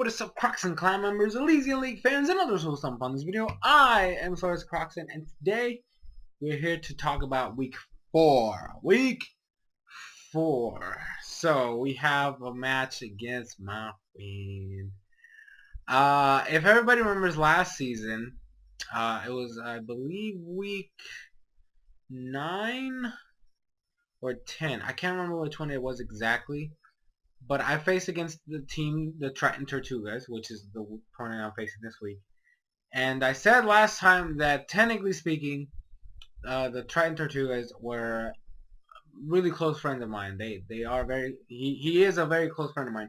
what is up, Crockxen clan members, Elysian League fans, and others who will stump on this video. I am SoresanCrockxen, and today we're here to talk about week 4. Week 4. So, we have a match against my queen. If everybody remembers last season, it was, I believe, week 9 or 10. I can't remember which one it was exactly. But I faced against the team, the Triton Tortugas, which is the opponent I'm facing this week. And I said last time that, technically speaking, the Triton Tortugas were really close friends of mine. They are very... He is a very close friend of mine.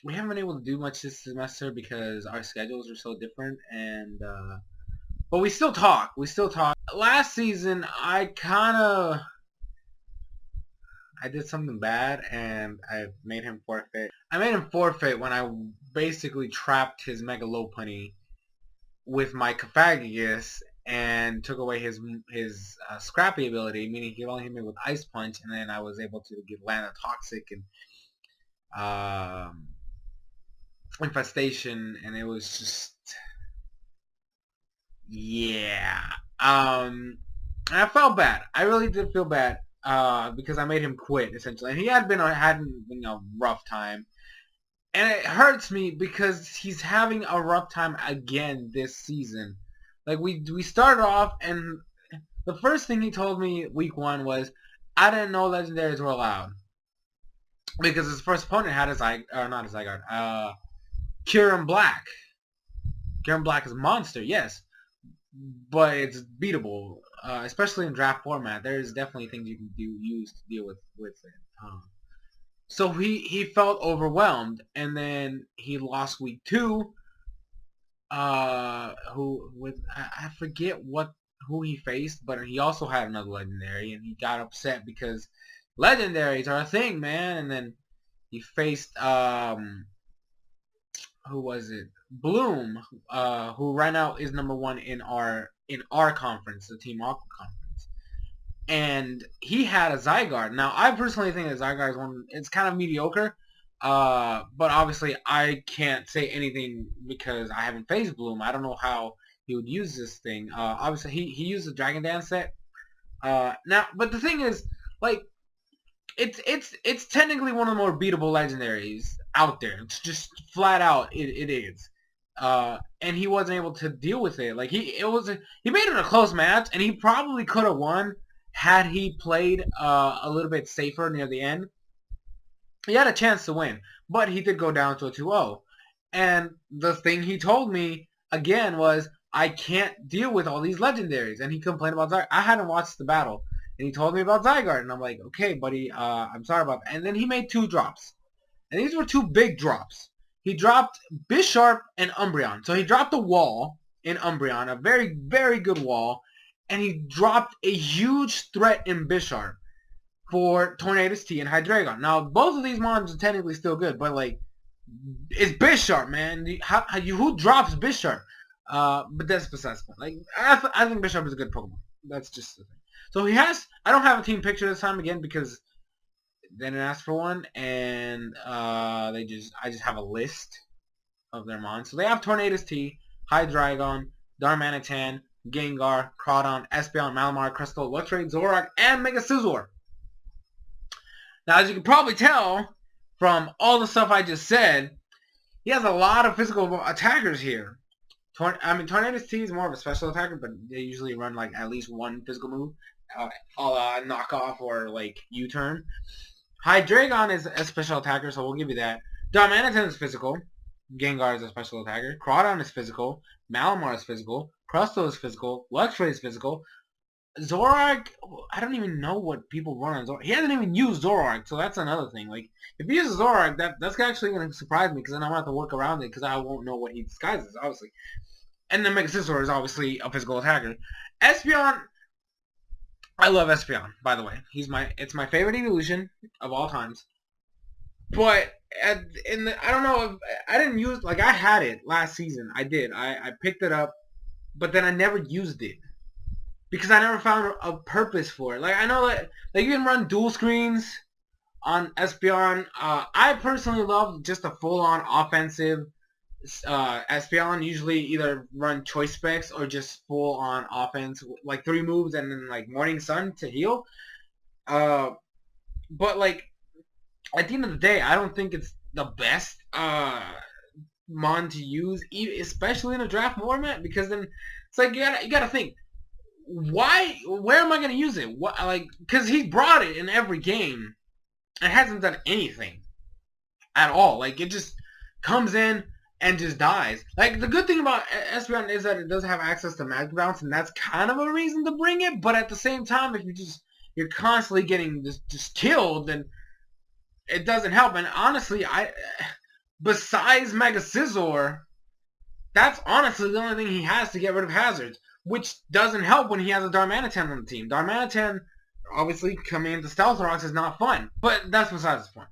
We haven't been able to do much this semester because our schedules are so different. And but we still talk. Last season, I did something bad, and I made him forfeit. I made him forfeit when I basically trapped his Mega Lopunny with my Cophagus and took away his Scrappy ability, meaning he only hit me with Ice Punch, and then I was able to land a Toxic and Infestation, and it was just... yeah. And I felt bad. I really did feel bad. Because I made him quit, essentially. And he hadn't been a rough time. And it hurts me because he's having a rough time again this season. Like, we started off, and the first thing he told me week 1 was, I didn't know legendaries were allowed. Because his first opponent had Kyurem Black. Kyurem Black is a monster, yes. But it's beatable. Especially in draft format, there's definitely things you can use to deal with it. So he felt overwhelmed, and then he lost week 2. I forget who he faced, but he also had another legendary, and he got upset because legendaries are a thing, man. And then he faced who was it? Bloom, who right now is #1 in our conference, the Team Aqua conference. And he had a Zygarde. Now, I personally think that Zygarde is it's kind of mediocre. But obviously, I can't say anything because I haven't faced Bloom. I don't know how he would use this thing. Obviously, he used the Dragon Dance set. Now, but the thing is, like, it's technically one of the more beatable legendaries out there. It's just flat out it is. And he wasn't able to deal with it. Like, he made it a close match, and he probably could have won had he played a little bit safer near the end. He had a chance to win, but he did go down to a 2-0. And the thing he told me again was, I can't deal with all these legendaries. And he complained about Zygarde. I hadn't watched the battle, and he told me about Zygarde, and I'm like, okay, buddy, I'm sorry about that. And then he made 2 drops, and these were 2 big drops. He dropped Bisharp and Umbreon. So he dropped a wall in Umbreon, a very, very good wall, and he dropped a huge threat in Bisharp for Tornadus T and Hydreigon. Now, both of these mons are technically still good, but, like, it's Bisharp, man. Who drops Bisharp? But that's besides the point. Like, I think Bisharp is a good Pokemon. That's just the thing. So I don't have a team picture this time again because they didn't ask for one, and I just have a list of their mons. So they have Tornadus T, Hydreigon, Darmanitan, Gengar, Crawdon, Espeon, Malamar, Crystal, Luxray, Zoroark, and Mega Scizor. Now, as you can probably tell from all the stuff I just said, he has a lot of physical attackers here. Tornadus T is more of a special attacker, but they usually run, like, at least one physical move, a la knockoff or, like, U-turn. Hydreigon is a special attacker, so we'll give you that. Darmanitan is physical. Gengar is a special attacker. Crawdon is physical. Malamar is physical. Crustle is physical. Luxray is physical. Zoroark, I don't even know what people run on Zoroark. He hasn't even used Zoroark, so that's another thing. Like, if he uses Zoroark, that's actually going to surprise me, because then I'm going to have to work around it, because I won't know what he disguises, obviously. And then Mega Scizor is obviously a physical attacker. Espeon, I love Espeon, by the way. It's my favorite evolution of all times. But I don't know if I didn't use, like, I had it last season. I did. I picked it up, but then I never used it because I never found a purpose for it. Like, I know that, like, you can run dual screens on Espeon. I personally love just a full-on offensive Espeon. Usually either run choice specs or just full-on offense, like 3 moves and then like Morning Sun to heal. But like at the end of the day, I don't think it's the best mon to use, especially in a draft format, because then it's like you gotta think, where am I gonna use it? What, like, because he brought it in every game and hasn't done anything at all. Like, it just comes in and just dies. Like, the good thing about Espeon is that it does have access to Magic Bounce, and that's kind of a reason to bring it. But at the same time, if you're constantly getting just killed, then it doesn't help. And honestly, besides Mega Scizor, that's honestly the only thing he has to get rid of hazards, which doesn't help when he has a Darmanitan on the team. Darmanitan, obviously, coming into Stealth Rocks is not fun, but that's besides the point.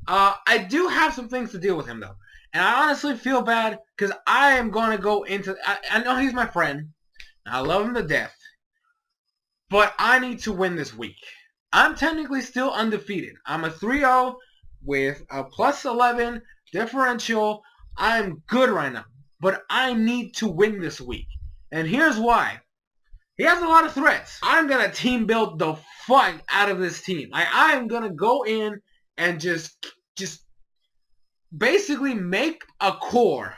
I do have some things to deal with him, though. And I honestly feel bad, because I am going to go into... I know he's my friend, and I love him to death, but I need to win this week. I'm technically still undefeated. I'm a 3-0 with a plus 11 differential. I'm good right now, but I need to win this week. And here's why. He has a lot of threats. I'm going to team build the fuck out of this team. I'm going to go in and just basically make a core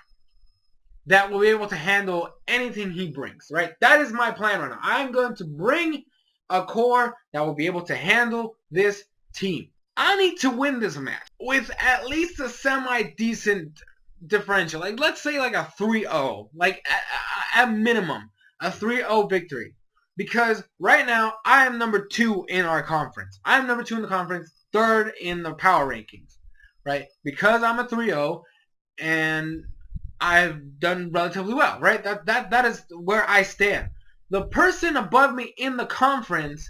that will be able to handle anything he brings, right? That is my plan right now. I'm going to bring a core that will be able to handle this team. I need to win this match with at least a semi-decent differential. Like, let's say like a 3-0. Like, at minimum, a 3-0 victory. Because right now, I am number 2 in our conference. I am number 2 in the conference, 3rd in the power rankings. Right? Because I'm a 3-0, and I've done relatively well. Right? That is where I stand. The person above me in the conference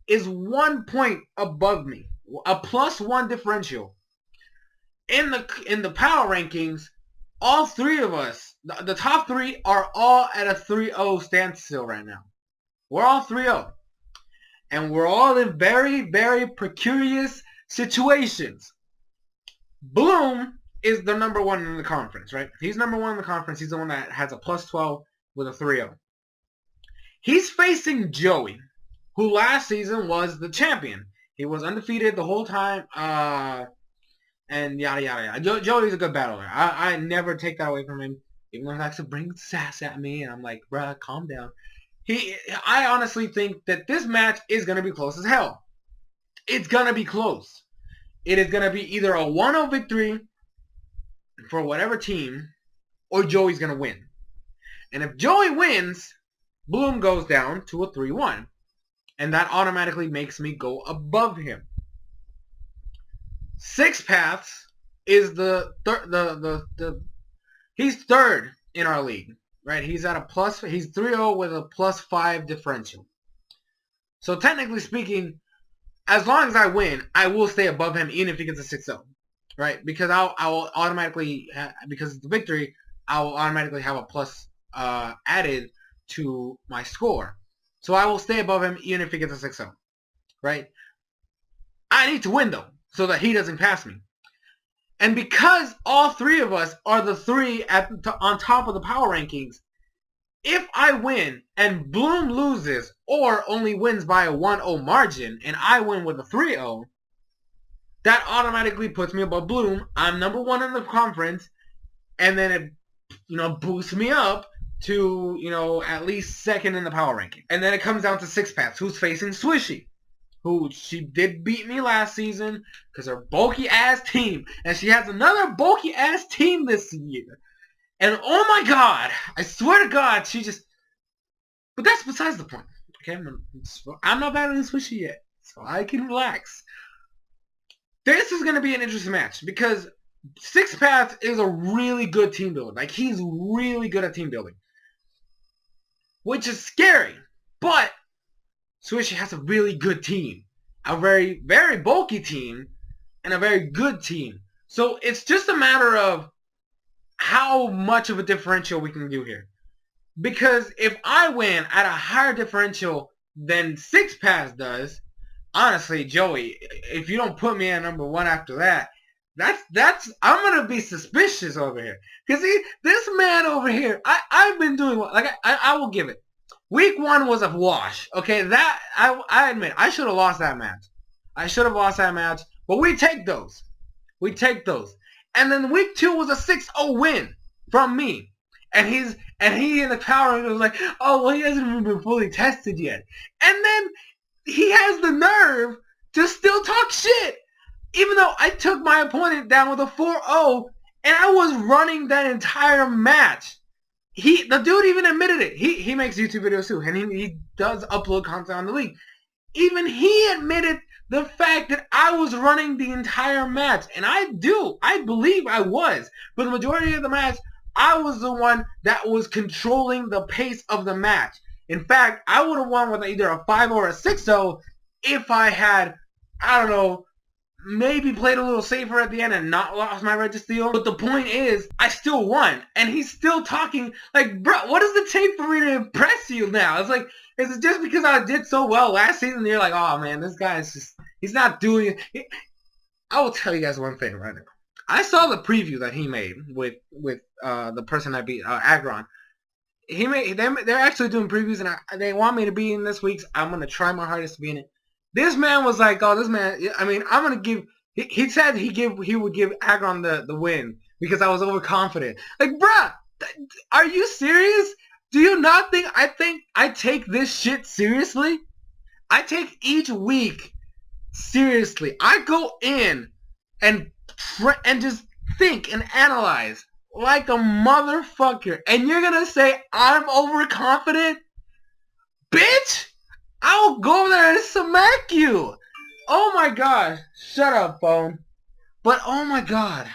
is 1 point above me. A +1 differential. In the power rankings, all 3 of us, the top 3 are all at a 3-0 standstill right now. We're all 3-0. And we're all in very, very precarious situations. Bloom is the number 1 in the conference, right? He's number 1 in the conference. He's the one that has a +12 with a 3-0. He's facing Joey, who last season was the champion. He was undefeated the whole time, and yada, yada, yada. Joey's a good battler. I never take that away from him, even though he likes to bring sass at me, and I'm like, bruh, calm down. I honestly think that this match is going to be close as hell. It's going to be close. It is going to be either a 1-0 victory for whatever team, or Joey's going to win. And if Joey wins, Bloom goes down to a 3-1. And that automatically makes me go above him. Six Paths is he's 3rd in our league, right? He's at a he's 3-0 with a +5 differential. So technically speaking, as long as I win, I will stay above him even if he gets a 6-0, right? Because I will automatically, because it's the victory, I will automatically have a plus added to my score. So I will stay above him even if he gets a 6-0, right? I need to win, though, so that he doesn't pass me. And because all 3 of us are the 3 on top of the power rankings, if I win and Bloom loses or only wins by a 1-0 margin and I win with a 3-0, that automatically puts me above Bloom. I'm number 1 in the conference, and then it, boosts me up to, at least 2nd in the power ranking. And then it comes down to Six Paths, who's facing Swishy, who she did beat me last season because her bulky-ass team. And she has another bulky-ass team this year. And oh my god, I swear to god, she just... But that's besides the point. Okay, I'm not battling Swishy yet, so I can relax. This is going to be an interesting match because Six Paths is a really good team builder. Like, he's really good at team building. Which is scary. But Swishy has a really good team. A very, very bulky team. And a very good team. So it's just a matter of how much of a differential we can do here. Because if I win at a higher differential than Six Paths does, honestly, Joey, if you don't put me at number 1 after that, that's I'm gonna be suspicious over here. Cause this man over here, I've been doing like I will give it. Week 1 was a wash. Okay, that I admit I should have lost that match. I should have lost that match, but we take those. We take those. And then week 2 was a 6-0 win from me. And he in the power was like, oh well, he hasn't even been fully tested yet. And then he has the nerve to still talk shit. Even though I took my opponent down with a 4-0 and I was running that entire match. The dude even admitted it. He makes YouTube videos too, and he does upload content on the league. Even he admitted the fact that I was running the entire match. And I believe I was. For the majority of the match, I was the one that was controlling the pace of the match. In fact, I would have won with either a 5 or a 6-0 if I had, I don't know, maybe played a little safer at the end and not lost my red to steel. But the point is, I still won. And he's still talking like, bro, what does it take for me to impress you now? It's like, is it just because I did so well last season and you're like, oh man, this guy is just, he's not doing it. I will tell you guys one thing right now. I saw the preview that he made with the person that beat Agron. They're actually doing previews and they want me to be in this week's. I'm going to try my hardest to be in it. This man was like, oh, this man, I mean, I'm going to give, he said he would give Agron the win because I was overconfident. Like, bruh, are you serious? Do you not think I take this shit seriously? I take each week seriously. I go in and just think and analyze like a motherfucker. And you're going to say I'm overconfident? Bitch! I will go there and smack you. Oh my god. Shut up, phone. But oh my god.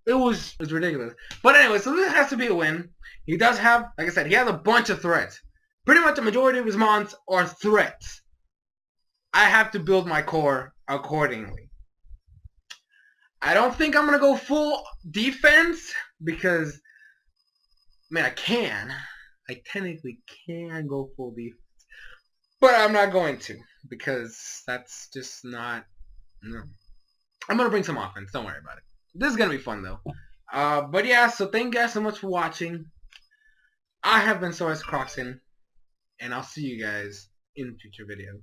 It was ridiculous. But anyway, so this has to be a win. He does have, like I said, he has a bunch of threats. Pretty much the majority of his mons are threats. I have to build my core accordingly. I don't think I'm going to go full defense because, man, I can. I technically can go full defense. But I'm not going to because that's just not, no. I'm going to bring some offense. Don't worry about it. This is going to be fun, though. But yeah, so thank you guys so much for watching. I have been SoresanCrockxen, and I'll see you guys in future videos.